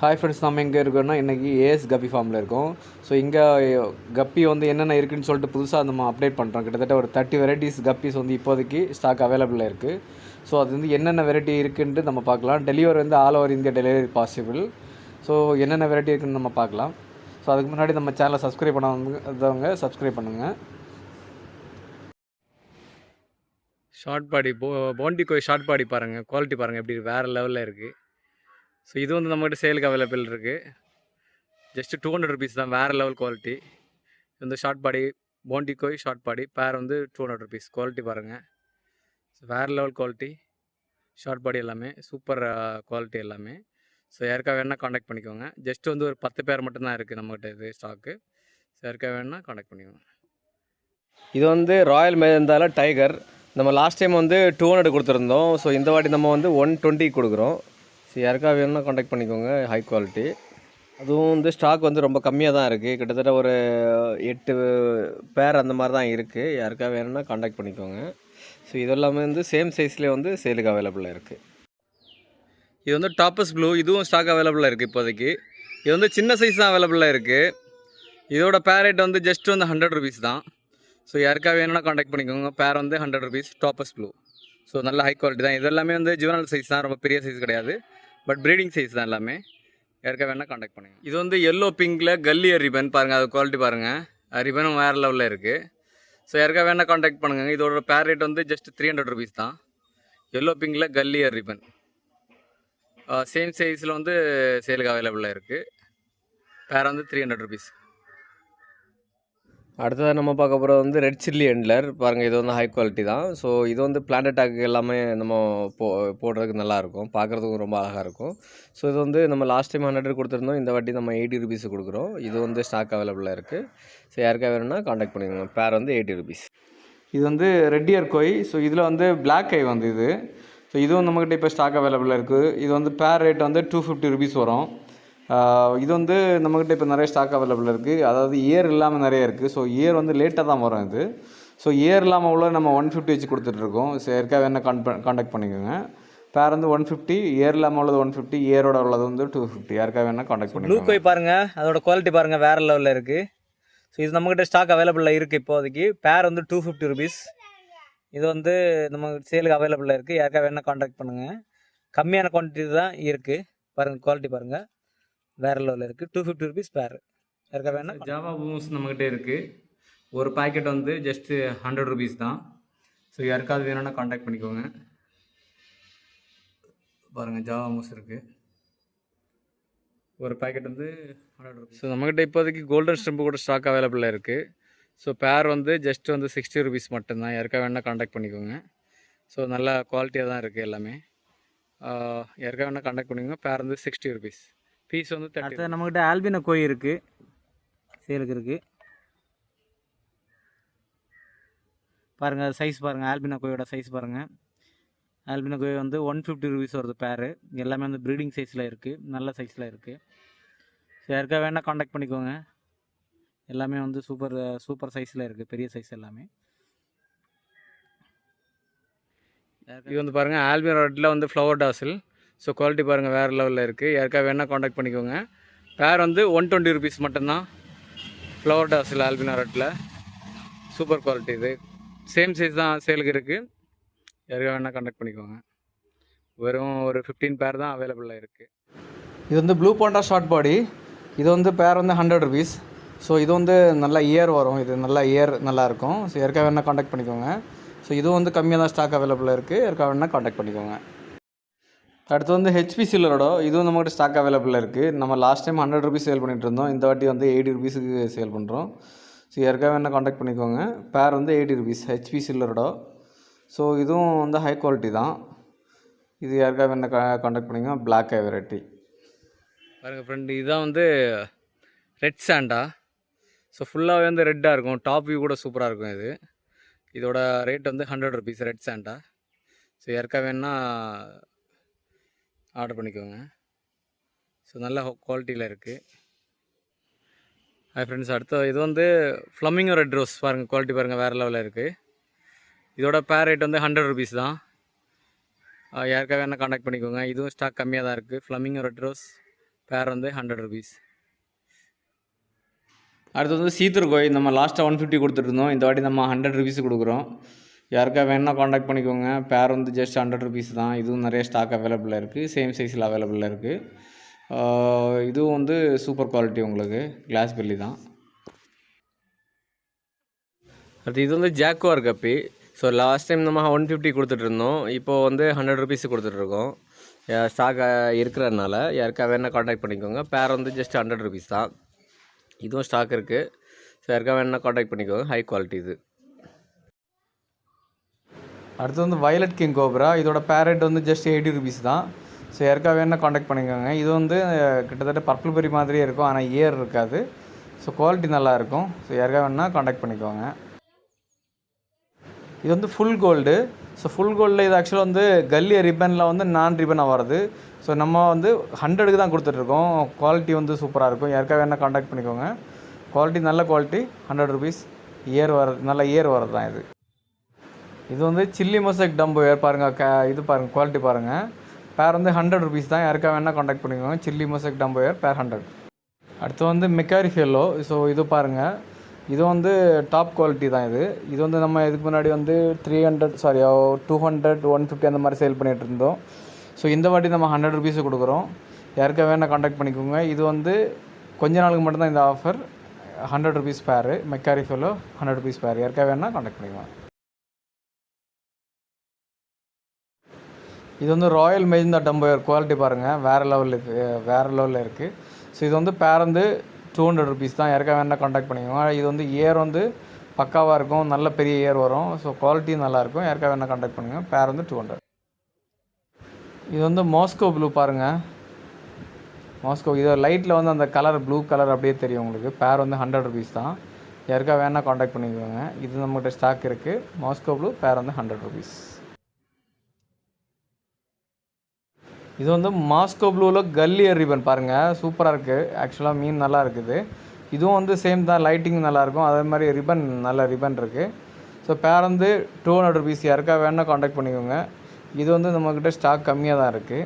Hi friends, நம்ம எங்கே இருக்கோம்னா இன்றைக்கி ஏஎஸ் கப்பி ஃபார்மில் இருக்கோம். ஸோ இங்கே கப்பி வந்து என்னென்ன இருக்குதுன்னு சொல்லிட்டு புதுசாக நம்ம அப்டேட் பண்ணுறோம். கிட்டத்தட்ட ஒரு 30 வெரைட்டிஸ் கப்பீஸ் வந்து இப்போதைக்கு ஸ்டாக் அவைலபிளாக இருக்குது. ஸோ அது வந்து என்னென்ன வெரைட்டி இருக்குன்ட்டு நம்ம பார்க்கலாம். டெலிவரி வந்து all over India delivery possible. So என்னென்ன வெரைட்டி இருக்குதுன்னு நம்ம பார்க்கலாம். ஸோ அதுக்கு முன்னாடி நம்ம சேனலை சப்ஸ்கிரைப் பண்ணாதவங்க சப்ஸ்கிரைப் பண்ணுங்கள். ஷார்ட் பாடி போண்டி கோய் ஷார்ட் பாடி பாருங்கள், குவாலிட்டி பாருங்கள் எப்படி வேறு லெவலில் இருக்குது. ஸோ இது வந்து நம்மகிட்ட சேலுக்கு அவைலபிள் இருக்குது. ஜஸ்ட்டு 200 ருபீஸ் தான், வேறு லெவல் குவாலிட்டி. இந்த ஷார்ட் பாடி போண்டி கோய் ஷார்ட் பாடி பேர் வந்து 200 ருபீஸ். குவாலிட்டி பாருங்கள், ஸோ வேறு லெவல் குவாலிட்டி. ஷார்ட் பாடி எல்லாமே சூப்பர் குவாலிட்டி எல்லாமே. ஸோ யாருக்கா வேணால் காண்டாக்ட் பண்ணிக்கோங்க. ஜஸ்ட்டு வந்து ஒரு 10 பேர் மட்டும்தான் இருக்குது நம்மகிட்ட இது ஸ்டாக்கு. ஸோ யாருக்கா வேணால் காண்டாக்ட் பண்ணிக்கோங்க. இது வந்து ராயல் மேஜந்தால டைகர். நம்ம லாஸ்ட் டைம் வந்து 200 கொடுத்துருந்தோம். ஸோ இந்த வாட்டி நம்ம வந்து 120 கொடுக்குறோம். ஸோ யாருக்கா வேணும்னா காண்டாக்ட் பண்ணிக்கோங்க. High quality. அதுவும் வந்து ஸ்டாக் வந்து ரொம்ப கம்மியாக தான் இருக்குது. கிட்டத்தட்ட ஒரு 8 பேர் அந்த மாதிரி தான் இருக்குது. யாருக்கா வேணும்னா காண்டாக்ட் பண்ணிக்கோங்க. ஸோ இது எல்லாமே வந்து சேம் சைஸ்லேயே வந்து சேலுக்கு அவைலபிளாக இருக்குது. இது வந்து டாப்பஸ் ப்ளூ, இதுவும் ஸ்டாக் அவைலபிளாக இருக்குது இப்போதைக்கு. இது வந்து சின்ன சைஸ் தான் அவைலபிளாக இருக்குது. இதோட பேர் ரேட் வந்து ஜஸ்ட் வந்து 100 ருபீஸ் தான். ஸோ யாருக்கா வேணும்னா காண்டாக்ட் பண்ணிக்கோங்க. பேர் வந்து 100 ருபீஸ், டாப்பஸ் ப்ளூ. ஸோ நல்ல ஹை குவாலிட்டி தான். இது எல்லாமே வந்து ஜுவனல் சைஸ் தான், ரொம்ப பெரிய சைஸ் கிடையாது. பட் ப்ரீடிங் சைஸ் தான் எல்லாமே. யாருக்கா வேணால் காண்டாக்ட் பண்ணுங்கள். இது வந்து எல்லோ பிங்கில் கல்லியர் ரிபன் பாருங்கள், அது குவாலிட்டி பாருங்கள். ரிபனும் வேறு லெவலில் இருக்குது. ஸோ யாருக்கா வேணால் காண்டாக்ட் பண்ணுங்கள். இதோட பேர் ரேட் வந்து ஜஸ்ட் 300 ருபீஸ் தான். எல்லோ பிங்கில் கல்லியர் ரிபன் சேம் சைஸில் வந்து சேலுக்கு அவைலபிளாக இருக்குது. பேர் வந்து 300 ருபீஸ். அடுத்ததாக நம்ம பார்க்க போகிறது வந்து ரெட் சில்லி எண்ட்லர் பாருங்கள். இது வந்து ஹை குவாலிட்டி தான். ஸோ இது வந்து பிளான்ட் அட்டாக் எல்லாமே நம்ம போடுறதுக்கு நல்லாயிருக்கும், பார்க்குறதுக்கும் ரொம்ப அழகாக இருக்கும். ஸோ இது வந்து நம்ம லாஸ்ட் டைம் 100 கொடுத்துருந்தோம். இந்த வாட்டி நம்ம 80 ருபீஸ் கொடுக்குறோம். இது வந்து ஸ்டாக் அவைலபிளாக இருக்குது. ஸோ யாருக்கா வேணும்னா காண்டாக்ட் பண்ணிக்கோங்க. பேர் வந்து 80 ருபீஸ். இது வந்து ரெட் இயர் கோய். ஸோ இதில் வந்து பிளாக் ஐ வந்து இது. ஸோ இதுவும் நம்மக்கிட்ட இப்போ ஸ்டாக் அவைலபிளாக இருக்குது. இது வந்து பேர் ரேட் வந்து 250 ருபீஸ் வரும். இது வந்து நம்மக்கிட்ட இப்போ நிறைய ஸ்டாக் அவைலபிள் இருக்குது. அதாவது இயர் இல்லாமல் நிறைய இருக்குது. ஸோ இயர் வந்து லேட்டாக தான் வரும் இது. ஸோ இயர் இல்லாமல் உள்ள நம்ம 150 வச்சு கொடுத்துட்ருக்கோம். ஸோ யாருக்காக வேணால் காண்டாக்ட் பண்ணிக்கோங்க. பேர் வந்து 150, இயர் இல்லாமல் உள்ளது 150, இயரோட உள்ளது வந்து 250. யாருக்காக வேணால் காண்டாக்ட் பண்ணிக்கோங்க. ப்ளூ கோய் பாருங்கள், அதோட குவாலிட்டி பாருங்கள், வேறு லெவலில் இருக்குது. ஸோ இது நம்மக்கிட்ட ஸ்டாக் அவைலபிளில் இருக்குது இப்போதைக்கு. பேர் வந்து 250 ருபீஸ். இது வந்து நம்ம சேலுக்கு அவைலபிளில் இருக்குது. யாருக்காக வேணால் காண்டாக்ட் பண்ணுங்கள். கம்மியான குவான்டிட்டி தான் இருக்குது. பாருங்கள் குவாலிட்டி பாருங்கள், வேறு லெவலில் இருக்குது. 250 ருபீஸ் பேர். யாருக்கா வேணால் ஜாவா பூம்ஸ் நம்மக்கிட்ட இருக்குது. ஒரு பேக்கெட் வந்து ஜஸ்ட்டு 100 ருபீஸ் தான். ஸோ யாருக்காவது வேணும்னா காண்டாக்ட் பண்ணிக்கோங்க. பாருங்கள் ஜாவா மூஸ் இருக்குது. ஒரு பேக்கெட் வந்து 100 ருபீஸ். ஸோ நம்மக்கிட்ட இப்போதைக்கு கோல்டன் ஸ்டெம்பு கூட ஸ்டாக் அவைலபிளாக இருக்குது. ஸோ பேர் வந்து ஜஸ்ட் வந்து 60 ருபீஸ் மட்டும்தான். யாருக்கா வேணால் காண்டாக்ட் பண்ணிக்கோங்க. ஸோ நல்ல குவாலிட்டியாக தான் இருக்குது எல்லாமே. யாருக்கா வேணால் காண்டாக்ட் பண்ணிக்கோங்க. பேர் வந்து 60 ருபீஸ். பீஸ் வந்து 30. அடுத்தது நம்மக்கிட்ட ஆல்பினோ கோய் இருக்குது, சேலுக்கு இருக்குது. பாருங்கள் சைஸ் பாருங்கள், ஆல்பினோ கோயோட சைஸ் பாருங்கள். ஆல்பினோ கோய் வந்து 150 ருபீஸ் வருது பேர். எல்லாமே வந்து ப்ரீடிங் சைஸில் இருக்குது, நல்ல சைஸில் இருக்குது. ஸோ யாருக்கா வேணால் காண்டாக்ட் பண்ணிக்கோங்க. எல்லாமே வந்து சூப்பர் சைஸில் இருக்குது, பெரிய சைஸ் எல்லாமே. இது வந்து பாருங்கள் ஆல்பினோ ரெட்டில் வந்து ஃப்ளவர் டாசில். ஸோ குவாலிட்டி பாருங்கள், வேறு லெவலில் இருக்குது. யாருக்கா வேணால் காண்டாக்ட் பண்ணிக்கோங்க. பேர் வந்து 120 ருபீஸ் மட்டும்தான். ஃப்ளவர் டாஸில் ஆல்பினோ ரெட்டில் சூப்பர் குவாலிட்டி. இது சேம் சைஸ் தான் சேலுக்கு இருக்குது. யாருக்கா வேணால் காண்டாக்ட் பண்ணிக்கோங்க. வெறும் ஒரு 15 பேர் தான் அவைலபிளாக இருக்குது. இது வந்து ப்ளூ பாண்டா ஷார்ட் பாடி. இது வந்து பேர் வந்து 100 ருபீஸ். ஸோ இது வந்து நல்லா இயர் வரும். இது நல்லா இயர் நல்லாயிருக்கும். ஸோ யாருக்கா வேணால் காண்டாக்ட் பண்ணிக்கோங்க. ஸோ இதுவும் வந்து கம்மியாக தான் ஸ்டாக் அவைலபிளாக இருக்குது. யாருக்கா வேணால் காண்டாக்ட் பண்ணிக்கோங்க. அடுத்து வந்து ஹெச்பி சில்லரோட. இதுவும் நம்மகிட்ட ஸ்டாக் அவைலபிளாக இருக்குது. நம்ம லாஸ்ட் டைம் 100 ருபீஸ் சேல் பண்ணிகிட்டு இருந்தோம். இந்த வாட்டி வந்து 80 ருபீஸுக்கு சேல் பண்ணுறோம். ஸோ யாருக்காக வேணால் காண்டாக்ட் பண்ணிக்கோங்க. பேர் வந்து 80 ருபீஸ் ஹெச்பி சில்லரோட. ஸோ இதுவும் வந்து ஹை குவாலிட்டி தான். இது யாருக்காக வேணால் காண்டாக்ட் பண்ணிக்கோங்க. பிளாக் ஐ வெரைட்டி பாருங்கள் ஃப்ரெண்டு. இதுதான் வந்து ரெட் சாண்டா. ஸோ ஃபுல்லாகவே வந்து ரெட்டாக இருக்கும். டாப் வியூ கூட சூப்பராக இருக்கும். இதோட ரேட் வந்து 100 ருபீஸ் ரெட் சாண்டா. ஸோ யாருக்காக வேணால் ஆர்டர் பண்ணிக்கோங்க. ஸோ நல்ல குவாலிட்டியில் இருக்குது. ஹாய் ஃப்ரெண்ட்ஸ், அடுத்த இது வந்து ஃப்ளமிங்கோ ரெட் ரோஸ் பாருங்கள். குவாலிட்டி பாருங்கள், வேறு லெவலில் இருக்குது. இதோட பேர் ரேட் வந்து 100 ருபீஸ் தான். யாருக்காக வேணால் காண்டாக்ட் பண்ணிக்கோங்க. இதுவும் ஸ்டாக் கம்மியாக தான் இருக்குது. ஃப்ளமிங்கோ ரெட் ரோஸ் பேர் வந்து 100 ருபீஸ். அடுத்து வந்து சீத்துருக்கோய் நம்ம லாஸ்ட்டாக 150 கொடுத்துட்ருந்தோம். இந்த வாட்டி நம்ம 100 ருபீஸ் கொடுக்குறோம். யாருக்கா வேணுன்னா காண்டாக்ட் பண்ணிக்கோங்க. பேர் வந்து ஜஸ்ட் 100 ருபீஸ் தான். இதுவும் நிறைய ஸ்டாக் அவைலபிளாக இருக்குது. சேம் சைஸில் அவைலபிளாக இருக்குது. இதுவும் வந்து சூப்பர் குவாலிட்டி, உங்களுக்கு கிளாஸ் பெல்லி தான். அடுத்து இது வந்து ஜாக்குவார் கப்பி. ஸோ லாஸ்ட் டைம் நம்ம 150 கொடுத்துட்ருந்தோம். இப்போது வந்து 100 ருபீஸ் கொடுத்துட்ருக்கோம். ஸ்டாக் இருக்கிறதுனால யாருக்கா வேணால் காண்டாக்ட் பண்ணிக்கோங்க. பேர் வந்து ஜஸ்ட் 100 ருபீஸ் தான். இதுவும் ஸ்டாக் இருக்குது. ஸோ யாருக்கா வேணால் காண்டாக்ட் பண்ணிக்கோங்க. ஹை குவாலிட்டி இது. அடுத்து வந்து வயலட் கிங் கோப்ரா. இதோட பேரட் வந்து ஜஸ்ட் 80 ருபீஸ் தான். ஸோ யாருக்கா வேணால் காண்டாக்ட் பண்ணிக்கோங்க. இது வந்து கிட்டத்தட்ட பர்பிள் பெரி மாதிரியே இருக்கும், ஆனால் ஏர் இருக்காது. ஸோ குவாலிட்டி நல்லாயிருக்கும். ஸோ யாருக்கா வேணால் காண்டாக்ட் பண்ணிக்கோங்க. இது வந்து ஃபுல் கோல்டு. ஸோ ஃபுல் கோல்டில் இது ஆக்சுவலாக வந்து கல்லிய ரிப்பனில் வந்து நான் ரிப்பனாக வருது. ஸோ நம்ம வந்து 100க்கு தான் கொடுத்துட்ருக்கோம். குவாலிட்டி வந்து சூப்பராக இருக்கும். யாருக்காக வேணால் காண்டாக்ட் பண்ணிக்கோங்க. குவாலிட்டி நல்ல குவாலிட்டி, 100 ருபீஸ். இயர் வர்றது, நல்ல இயர் வர்றது தான் இது. இது வந்து சில்லி மொசைக் டம்போ ஏர் பாருங்கள். இது பாருங்கள், குவாலிட்டி பாருங்கள். பேர் வந்து 100 ருபீஸ் தான். யாருக்காக வேணால் காண்டாக்ட் பண்ணிக்கோங்க. சில்லி மொசைக் டம்போ ஏர் பேர் 100. அடுத்து வந்து மெக்காரி ஃபெல்லோ. ஸோ இது பாருங்கள், இது வந்து டாப் குவாலிட்டி தான். இது வந்து நம்ம இதுக்கு முன்னாடி வந்து 200 150 அந்த மாதிரி சேல் பண்ணிகிட்டு இருந்தோம். ஸோ இந்த வாட்டி நம்ம 100 ருபீஸு கொடுக்குறோம். யாருக்கா வேணால் காண்டாக்ட் பண்ணிக்கோங்க. இது வந்து கொஞ்ச நாளுக்கு மட்டும்தான் இந்த ஆஃபர். 100 ருபீஸ் பேரு. மெக்காரி ஃபெல்லோ 100 ருபீஸ் பேர். யாருக்கா வேணால் காண்டாக்ட் பண்ணிக்கோங்க. இது வந்து ராயல் மெஜந்தா டம்போயர். குவாலிட்டி பாருங்கள், வேறு லெவலில் இருக்குது. ஸோ இது வந்து பேர் வந்து 200 ருபீஸ் தான். யாருக்கா வேணால் காண்டாக்ட் பண்ணிக்கோங்க. இது வந்து ஏர் வந்து பக்காவாக இருக்கும், நல்ல பெரிய ஏர் வரும். ஸோ குவாலிட்டியும் நல்லாயிருக்கும். யாருக்கா வேணால் காண்டாக்ட் பண்ணுங்கள். பேர் வந்து 200. இது வந்து மாஸ்கோ ப்ளூ பாருங்கள். மாஸ்கோ இது லைட்டில் வந்து அந்த கலர் ப்ளூ கலர் அப்படியே தெரியும் உங்களுக்கு. பேர் வந்து 100 ருபீஸ் தான். யாருக்கா வேணால் காண்டாக்ட் பண்ணிக்கோங்க. இது நம்மகிட்ட ஸ்டாக் இருக்குது. மாஸ்கோ ப்ளூ பேர் வந்து 100 ருபீஸ். இது வந்து மாஸ்கோ ப்ளூவில் கல்லியர் ரிப்பன் பாருங்கள், சூப்பராக இருக்குது. ஆக்சுவலாக மீன் நல்லா இருக்குது. இதுவும் வந்து சேம் தான், லைட்டிங் நல்லாயிருக்கும். அதே மாதிரி ரிப்பன், நல்ல ரிப்பன் இருக்குது. ஸோ பேர் வந்து 200 ருபீஸ். யாருக்கா வேணால் காண்டாக்ட் பண்ணிக்கோங்க. இது வந்து நம்மக்கிட்ட ஸ்டாக் கம்மியாக தான் இருக்குது.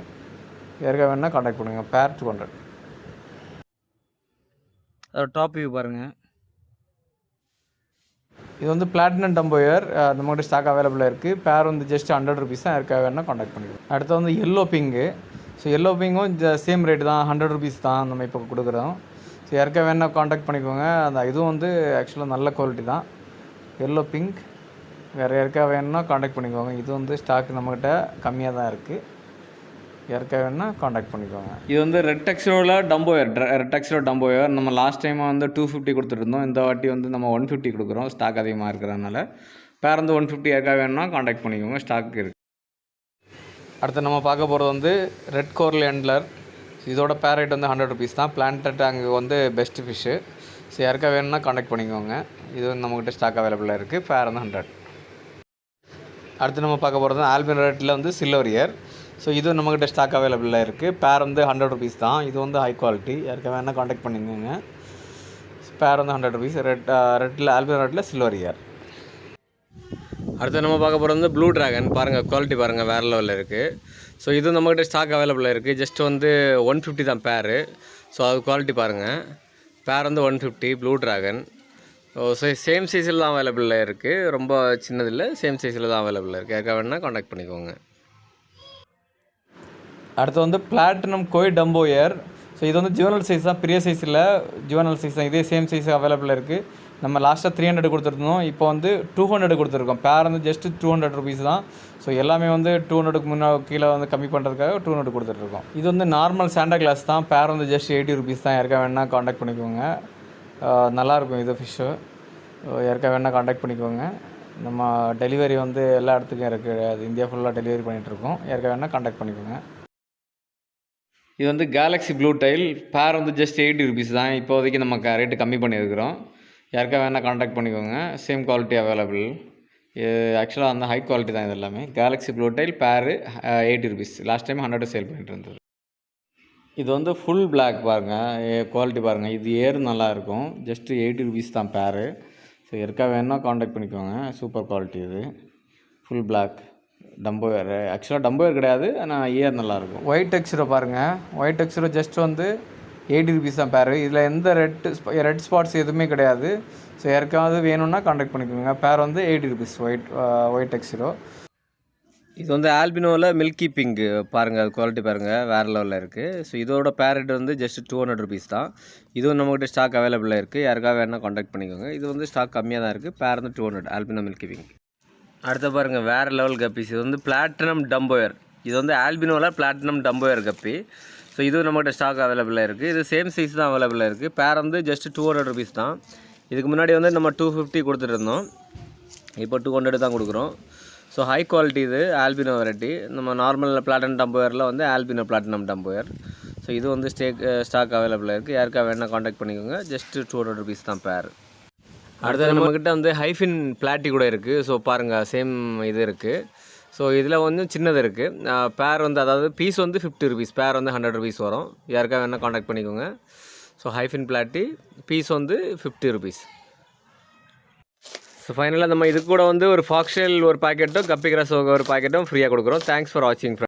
யாருக்கா வேணால் காண்டாக்ட் பண்ணுங்கள். பேர் 200. அதோட டாப் வியூ பாருங்கள். இது வந்து பிளாட்டினம் டம்போயர். நம்மகிட்ட ஸ்டாக் அவைலபிளாக இருக்குது. பேர் வந்து ஜஸ்ட் 100 ருபீஸ் தான். யாருக்காக வேணால் காண்டாக்ட் பண்ணிக்கலாம். அடுத்து வந்து எல்லோ பிங்கு. ஸோ எல்லோ பிங்கும் சேம் ரேட்டு தான், 100 ருபீஸ் தான் நம்ம இப்போ கொடுக்குறோம். ஸோ யாருக்காக வேணால் காண்டாக்ட் பண்ணிக்கோங்க. அந்த இதுவும் வந்து ஆக்சுவலாக நல்ல குவாலிட்டி தான். Yellow pink. வேறு யாருக்காக வேணும்னா காண்டாக்ட் பண்ணிக்கோங்க. இது வந்து ஸ்டாக் நம்மக்கிட்ட கம்மியாக தான் இருக்குது. யாருக்காக வேணால் காண்டாக்ட் பண்ணிக்கோங்க. இது வந்து ரெட் டெக்ஸ்டோவில் டம்போயர். நம்ம லாஸ்ட் டைம் வந்து 250 கொடுத்துருந்தோம். இந்த வாட்டி வந்து நம்ம 150 கொடுக்குறோம். ஸ்டாக் அதிகமாக இருக்கிறதுனால பேர் வந்து 150. யாருக்காக வேணும்னா காண்டாக்ட் பண்ணிக்கோங்க. ஸ்டாக் இருக்குது. அடுத்து நம்ம பார்க்க போகிறது வந்து ரெட் கோரல் எண்ட்லர். இதோட பேர் ரேட் வந்து 100 ருபீஸ் தான். பிளான்டட் அங்கே வந்து பெஸ்ட் ஃபிஷ்ஷு. ஸோ யாருக்காக வேணும்னா காண்டாக்ட் பண்ணிக்கோங்க. இது வந்து நம்மக்கிட்ட ஸ்டாக் அவைலபிளாக இருக்குது. பேர் வந்து 100. அடுத்து நம்ம பார்க்க போகிறது ஆல்பின் ரெட்டில் வந்து சில்வர் இயர். ஸோ இது நம்மக்கிட்ட ஸ்டாக் அவைலபிளாக இருக்குது. பேர் வந்து 100 ருபீஸ் தான். இது வந்து ஹை குவாலிட்டி. யாருக்காக வேணால் காண்டாக்ட் பண்ணிக்கோங்க. பேர் வந்து 100 ருபீஸ். ரெட்டில் ஆல்பின் ரெட்டில் சில்வர் இயர். அடுத்து நம்ம பார்க்க போகிறது வந்து ப்ளூ ட்ராகன். பாருங்கள், குவாலிட்டி பாருங்கள், வேறு லெவலில் இருக்குது. ஸோ இது நம்மக்கிட்ட ஸ்டாக் அவைலபிளாக இருக்குது. ஜஸ்ட் வந்து 150 தான் பேரு. ஸோ அது குவாலிட்டி பாருங்கள். பேர் வந்து 150 ப்ளூ ட்ராகன். ஸோ சேம் சைஸில் தான் அவைலபிளாக இருக்குது. ரொம்ப சின்னதில்லை, சேம் சைஸில் தான் அவைலபிளாக இருக்குது. யாருக்காக வேணால் காண்டாக்ட் பண்ணிக்கோங்க. அடுத்து வந்து பிளாட்டினம் கோய் டம்போயர். ஸோ இது வந்து ஜுவனல் சைஸ் தான், பெரிய சைஸில் ஜுவனல் சைஸ் தான். இதே சேம் சைஸ் அவைலபிளாக இருக்குது. நம்ம லாஸ்ட்டாக 300 கொடுத்துருந்தோம். இப்போ வந்து 200 கொடுத்துருக்கோம். பேர் வந்து ஜஸ்ட் 200 ருபீஸ் தான். ஸோ எல்லாமே வந்து 200க்கு கீழே வந்து கம்மி பண்ணுறதுக்காக 200 கொடுத்துட்ருக்கோம். இது வந்து நார்மல் சாண்டா கிளாஸ் தான். பேர் வந்து ஜஸ்ட் 80 ருபீஸ் தான். யாருக்கா வேணால் காண்டாக்ட் பண்ணிக்கோங்க. நல்லாயிருக்கும் இது ஃபிஷ்ஷு. யாருக்கா வேணால் காண்டாக்ட் பண்ணிக்கோங்க. நம்ம டெலிவரி வந்து எல்லா இடத்துக்கும் இருக்குது. அது இந்தியா ஃபுல்லாக டெலிவரி பண்ணிகிட்ருக்கோம். யாருக்கா வேணால் காண்டாக்ட் பண்ணிக்கோங்க. இது வந்து கேலக்ஸி ப்ளூ டைல். பேர் வந்து ஜஸ்ட் 80 ருபீஸ் தான். இப்போதைக்கு நம்ம ரேட்டு கம்மி பண்ணியிருக்கிறோம். யாருக்கா வேணால் காண்டாக்ட் பண்ணிக்கோங்க. Same quality available. இது ஆக்சுவலாக அந்த ஹை குவாலிட்டி தான். இது எல்லாமே கேலக்ஸி ப்ளூ டைல். பேரு 80 ருபீஸ். லாஸ்ட் டைம் 100 சேல் பண்ணிட்டு இருந்தது. இது வந்து ஃபுல் பிளாக் பாருங்கள், குவாலிட்டி பாருங்கள். இது ஏர் நல்லாயிருக்கும். ஜஸ்ட்டு 80 ருபீஸ் தான் பேரு. ஸோ யாருக்கா வேணால் காண்டாக்ட் பண்ணிக்கோங்க. சூப்பர் குவாலிட்டி இது. Full black. டம்போயர் ஆக்சுவலாக டம்போயர் கிடையாது, ஆனால் இயர் நல்லாயிருக்கும். ஒயிட் டெக்ஸ்டரை பாருங்கள். ஒயிட் டெக்ஸ்டரை ஜஸ்ட் வந்து 80 ருபீஸ் தான் பேர். இதில் எந்த ரெட் ஸ்பாட்ஸ் எதுவுமே கிடையாது. ஸோ யாருக்காவது வேணும்னா கான்டாக்ட் பண்ணிக்கோங்க. பேர் வந்து 80 ருபீஸ் ஒயிட் டெக்ஸ்டரோ. இது வந்து ஆல்பினோவில் மில்கி பிங்க் பாருங்கள், அது குவாலிட்டி பாருங்கள், வேறு லெவலில் இருக்குது. ஸோ இதோட பேரட் வந்து ஜஸ்ட் 200 ருபீஸ் தான். இதுவும் நம்மகிட்ட ஸ்டாக் அவைலபிளாக இருக்குது. யாருக்காக வேணால் கான்டாக்ட் பண்ணிக்கோங்க. இது வந்து ஸ்டாக் கம்மியாக தான் இருக்குது. பேர் வந்து 200 ஆல்பினோ மில்கி பிங்க். அடுத்த பாருங்கள் வேறு லெவல் கப்பீஸ். இது வந்து பிளாட்டினம் டம்போயர். இது வந்து ஆல்பினோவில் பிளாட்டினம் டம்போயர் கப்பி. ஸோ இதுவும் நம்மகிட்ட ஸ்டாக் அவைலபிளாக இருக்குது. இது சேம் சைஸ் தான் அவைலபிளாக இருக்குது. பேர் வந்து ஜஸ்ட் 200 ருபீஸ் தான். இதுக்கு முன்னாடி வந்து நம்ம 250 கொடுத்துட்டு இருந்தோம். இப்போ 200 தான் கொடுக்குறோம். ஸோ ஹை குவாலிட்டி இது ஆல்பினோ வெரைட்டி. நம்ம நார்மல் பிளாட்டினம் டம்போயரில் வந்து ஆல்பினோ பிளாட்டினம் டம்போயர். ஸோ இது வந்து ஸ்டாக் அவைலபிளாக இருக்குது. யாருக்காக வேணால் கான்டாக்ட் பண்ணிக்கோங்க. ஜஸ்ட் 200 ருபீஸ் தான் பேர். அடுத்தது நம்மக்கிட்ட வந்து ஹைஃபின் பிளாட்டி கூட இருக்குது. ஸோ பாருங்கள் சேம் இது இருக்குது. ஸோ இதில் வந்து சின்னது இருக்குது. பேர் வந்து அதாவது பீஸ் வந்து 50 ருபீஸ், பேர் வந்து 100 ருபீஸ் வரும். யாருக்காக வேணால் கான்டாக்ட் பண்ணிக்கோங்க. ஸோ ஹைஃபின் பிளாட்டி பீஸ் வந்து 50 ருபீஸ். ஸோ ஃபைனலாக நம்ம இது கூட வந்து ஒரு ஃபாக்ஷெல் ஒரு பாக்கெட்டும் கப்பி கிராஸ் ஒரு பாக்கெட்டும் ஃப்ரீயாக கொடுக்குறோம். தேங்க்ஸ் ஃபார் வாட்சிங்.